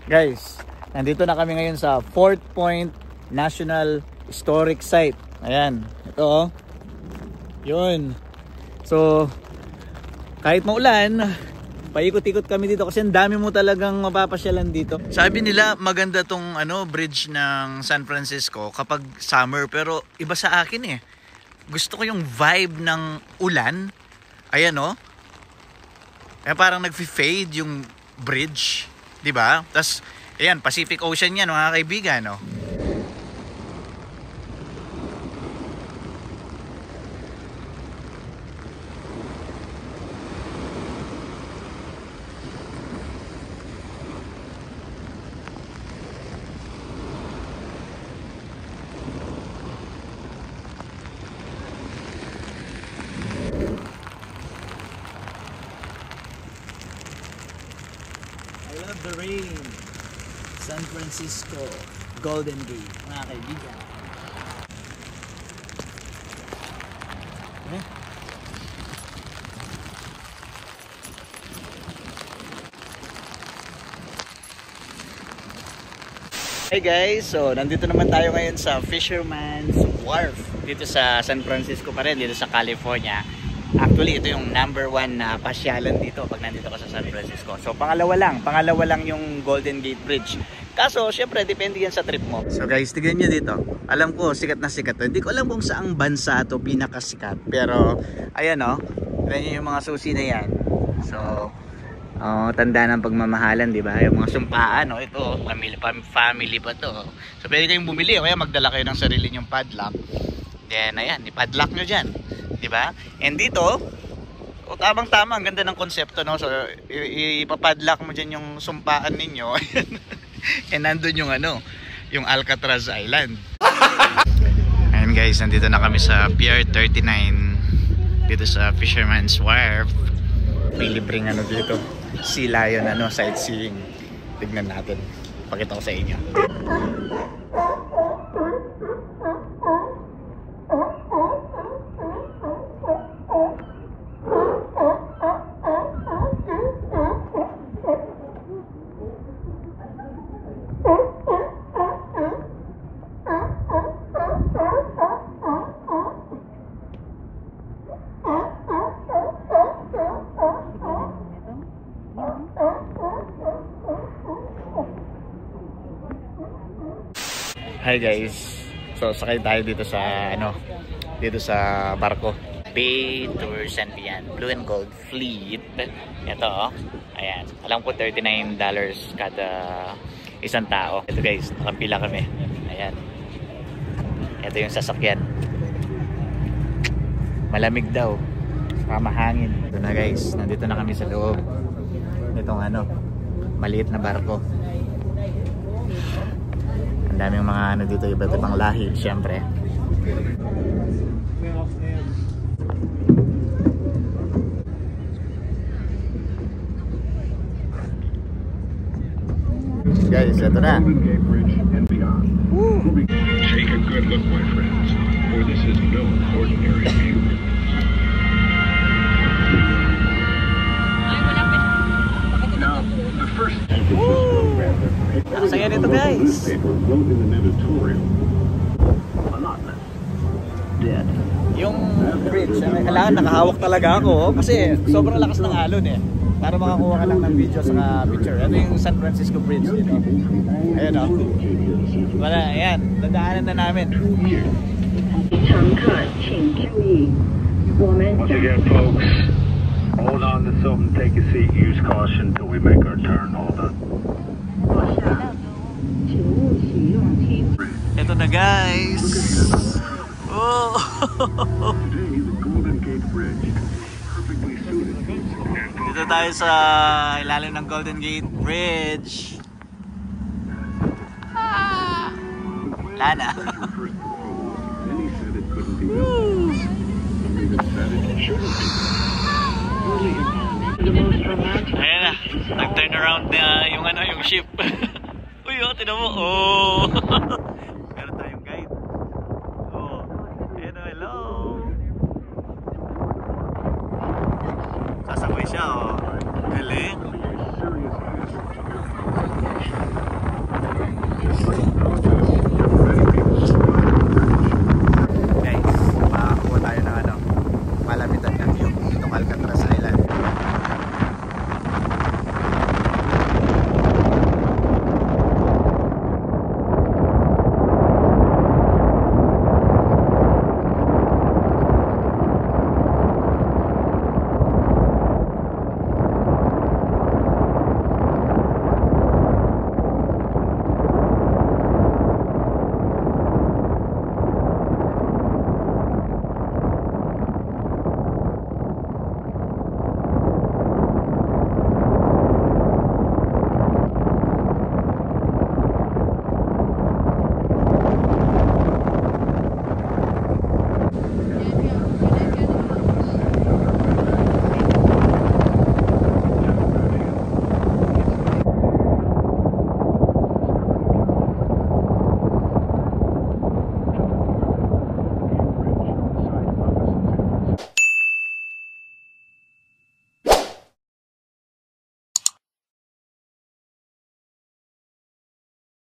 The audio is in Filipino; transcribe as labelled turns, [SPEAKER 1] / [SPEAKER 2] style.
[SPEAKER 1] Guys, nandito na kami ngayon sa Fort Point National Historic Site. Ayan, ito oh. Yun. So, kahit maulan, paikot-ikot kami dito kasi ang dami mo talagang mapapasyalan dito. Sabi nila maganda tong bridge ng San Francisco kapag summer, pero iba sa akin eh. Gusto ko yung vibe ng ulan. Ayan oh. Kaya parang nagfi-fade yung bridge. Diba? Tapos, ayan, Pacific Ocean yan, mga kaibigan, no? I love the rain. San Francisco, Golden Gate, mga kaibigan. Okay. Hey guys, so nandito naman tayo ngayon sa Fisherman's Wharf dito sa San Francisco pa rin, dito sa California. Actually, ito yung #1 na pasyalan dito pag nandito ka sa San Francisco. So, pangalawa lang yung Golden Gate Bridge. Kaso, syempre, depende yan sa trip mo. So guys, tignan nyo dito. Alam ko, sikat na sikat to. Hindi ko alam kung saang bansa to pinakasikat. Pero, ayan o. Tignan nyo yung mga susi na yan. So, tanda ng pagmamahalan, di ba? Yung mga sumpaan, no? Ito, family pa to. So, pwede kayong bumili. Kaya magdala kayo ng sarili nyong padlock. Then, ayan, ipadlock nyo dyan. Diba? And dito, tamang-tama, ang ganda ng konsepto, no? So, ipapadlock mo dyan yung sumpaan ninyo. And nandun yung yung Alcatraz Island. Ayan guys, nandito na kami sa Pier 39 dito sa Fisherman's Wharf. May libreng dito, Sea Lion sightseeing. Tignan natin, pakita ko sa inyo. Hi guys. So sakay tayo dito sa dito sa barko. Bay Tours and Beyond Blue and Gold Fleet. Ito oh. Ayan. Alam ko $39 kada isang tao. Ito guys, nakapila kami. Ayan. Ito yung sasakyan. Malamig daw. Saka mahangin. Ito na guys, nandito na kami sa loob. Itong maliit na barko. Ang daming mga dito, iba't ibang lahi, syempre. Guys, ito na.
[SPEAKER 2] Take a good look, my friends, for this is no ordinary view. Now, the first
[SPEAKER 1] Ang saya nito guys. Yung bridge, kailangan nakahawak talaga ako kasi sobrang lakas ng alon eh. Para makakuha ka lang ng video sa picture. Ito yung San Francisco Bridge dito. Ayan o. Wala, ayan. Dadaanan na namin.
[SPEAKER 2] Once again, folks, hold on to something, take a seat, use caution till we make our turn. Hold on.
[SPEAKER 1] Ito na guys. Oh. Dito tayo sa ilalim ng Golden Gate Bridge. Wala na. Ayan na, nag-turn around na yung ship. Uy, tinan mo. Oh. Meron tayong guide. Oh. Ayan, hello. Sasakay siya, oh. Galing.